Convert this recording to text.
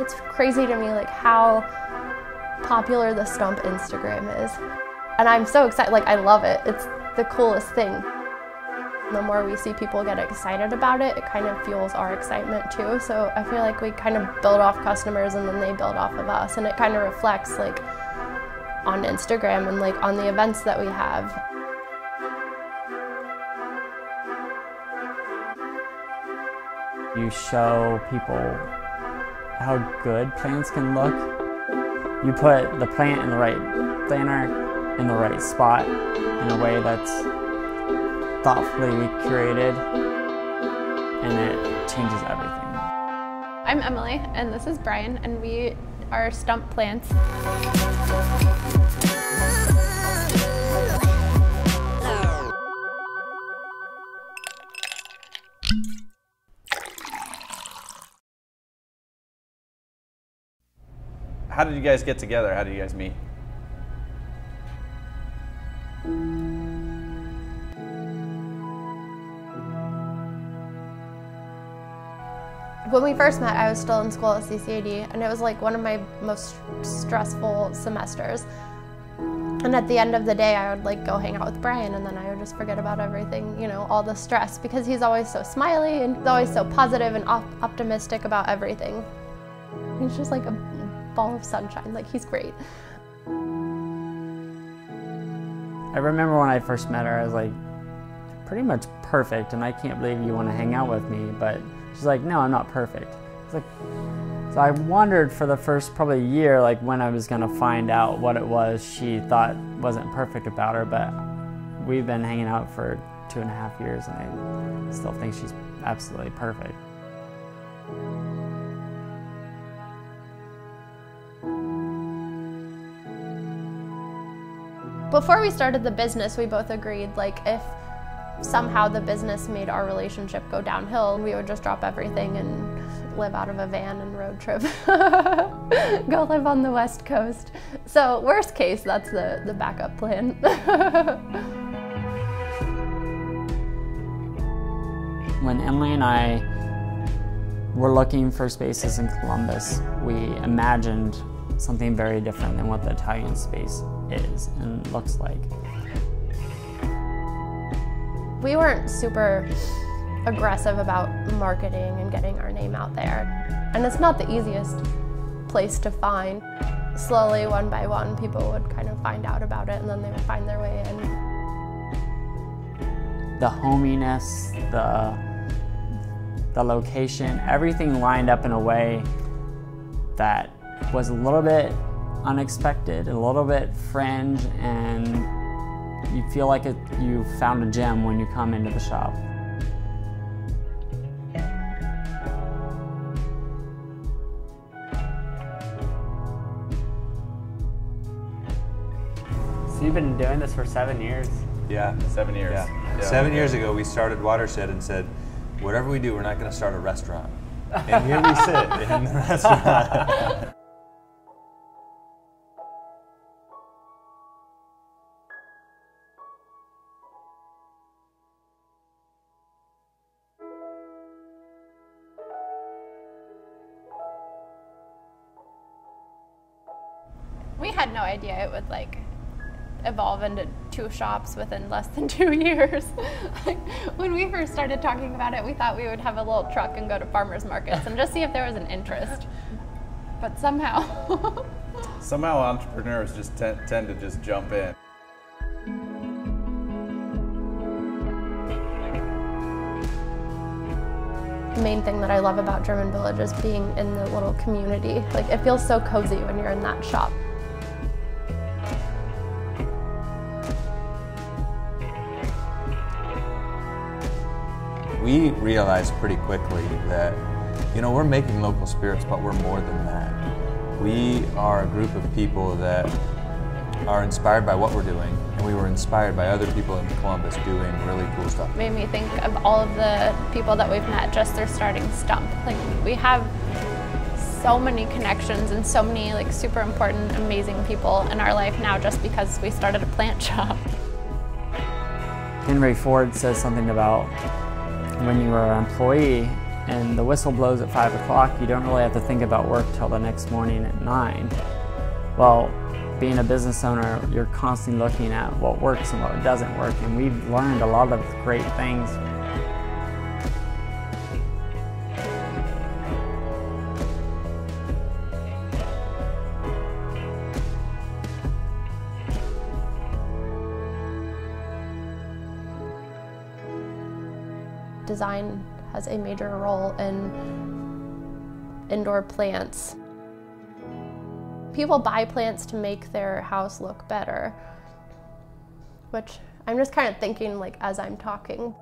It's crazy to me like how popular the Stump Instagram is. And I'm so excited, like I love it. It's the coolest thing. The more we see people get excited about it, it kind of fuels our excitement too. So I feel like we kind of build off customers and then they build off of us. And it kind of reflects like on Instagram and like on the events that we have. You show people how good plants can look. You put the plant in the right planter, in the right spot, in a way that's thoughtfully curated, and it changes everything. I'm Emily, and this is Brian, and we are Stump Plants. How did you guys get together? How did you guys meet? When we first met, I was still in school at CCAD, and it was like one of my most stressful semesters. And at the end of the day, I would like go hang out with Brian, and then I would just forget about everything, you know, all the stress, because he's always so smiley and he's always so positive and optimistic about everything. He's just like a ball of sunshine, like he's great. I remember when I first met her, I was like, pretty much perfect, and I can't believe you want to hang out with me, but she's like, no, I'm not perfect. It's like, so I wondered for the first probably year, like when I was gonna find out what it was she thought wasn't perfect about her, but we've been hanging out for 2.5 years and I still think she's absolutely perfect. Before we started the business, we both agreed like if somehow the business made our relationship go downhill, we would just drop everything and live out of a van and road trip. Go live on the West Coast. So worst case, that's the backup plan. When Emily and I were looking for spaces in Columbus, we imagined something very different than what the Italian space is and looks like. We weren't super aggressive about marketing and getting our name out there. And it's not the easiest place to find. Slowly, one by one, people would kind of find out about it and then they would find their way in. The hominess, the location, everything lined up in a way that was a little bit unexpected, a little bit fringe, and you feel like you found a gem when you come into the shop. So you've been doing this for 7 years? Yeah, 7 years. Yeah. 7 years ago, we started Watershed and said, whatever we do, we're not going to start a restaurant. And here we sit in the restaurant. We had no idea it would like evolve into 2 shops within less than 2 years. Like, when we first started talking about it, we thought we would have a little truck and go to farmers markets and just see if there was an interest. But somehow entrepreneurs just tend to just jump in. The main thing that I love about German Village is being in the little community. Like, it feels so cozy when you're in that shop. We realized pretty quickly that, you know, we're making local spirits, but we're more than that. We are a group of people that are inspired by what we're doing, and we were inspired by other people in Columbus doing really cool stuff. it made me think of all of the people that we've met just through starting Stump. Like, we have so many connections and so many like super important, amazing people in our life now just because we started a plant shop. Henry Ford says something about when you are an employee, and the whistle blows at 5 o'clock, you don't really have to think about work till the next morning at 9. Well, being a business owner, you're constantly looking at what works and what doesn't work, and we've learned a lot of great things. Design has a major role in indoor plants. People buy plants to make their house look better, which I'm just kind of thinking like as I'm talking.